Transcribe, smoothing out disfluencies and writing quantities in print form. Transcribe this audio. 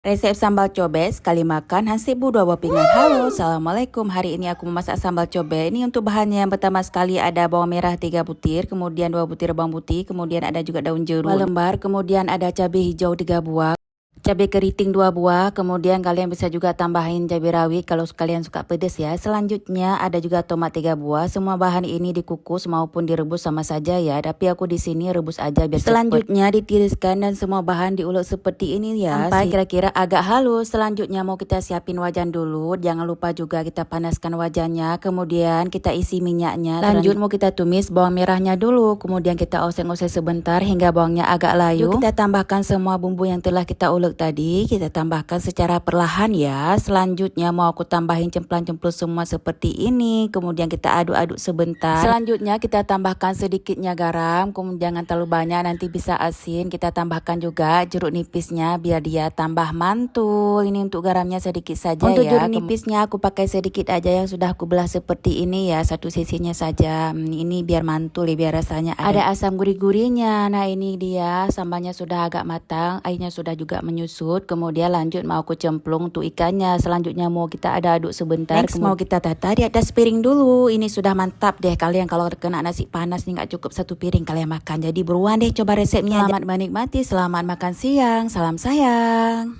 Resep sambal cobek sekali makan hansip bu 2 buah pinggan. Halo, assalamualaikum. Hari ini aku memasak sambal cobek. Ini untuk bahannya yang pertama sekali ada bawang merah 3 butir, kemudian 2 butir bawang putih, kemudian ada juga daun jeruk 2 lembar, kemudian ada cabai hijau 3 buah. Cabai keriting 2 buah, kemudian kalian bisa juga tambahin cabai rawit kalau kalian suka pedas ya. Selanjutnya ada juga tomat 3 buah. Semua bahan ini dikukus maupun direbus sama saja ya. Tapi aku di sini rebus aja biar selanjutnya ditiriskan dan semua bahan diulek seperti ini ya. Sampai kira-kira agak halus. Selanjutnya mau kita siapin wajan dulu. Jangan lupa juga kita panaskan wajannya. Kemudian kita isi minyaknya. Lanjut mau kita tumis bawang merahnya dulu. Kemudian kita oseng-oseng sebentar hingga bawangnya agak layu. Yuk kita tambahkan semua bumbu yang telah kita ulek tadi, kita tambahkan secara perlahan ya. Selanjutnya mau aku tambahin cemplang-cemplung semua seperti ini. Kemudian kita aduk-aduk sebentar. Selanjutnya kita tambahkan sedikitnya garam. Kemudian jangan terlalu banyak nanti bisa asin. Kita tambahkan juga jeruk nipisnya biar dia tambah mantul. Ini untuk garamnya sedikit saja untuk ya. Untuk jeruk nipisnya aku pakai sedikit aja yang sudah aku belah seperti ini ya. Satu sisinya saja. Ini biar mantul ya, biar rasanya ada asam gurih-gurihnya. Nah ini dia sambalnya sudah agak matang. Airnya sudah juga menyusut. Kemudian lanjut mau aku cemplung untuk ikannya. Selanjutnya mau kita aduk-aduk sebentar. Next mau kita tata di atas piring dulu. Ini sudah mantap deh. Kalian kalau kena nasi panas nih nggak cukup satu piring kalian makan. Jadi buruan deh coba resepnya. Selamat menikmati, selamat makan siang. Salam sayang.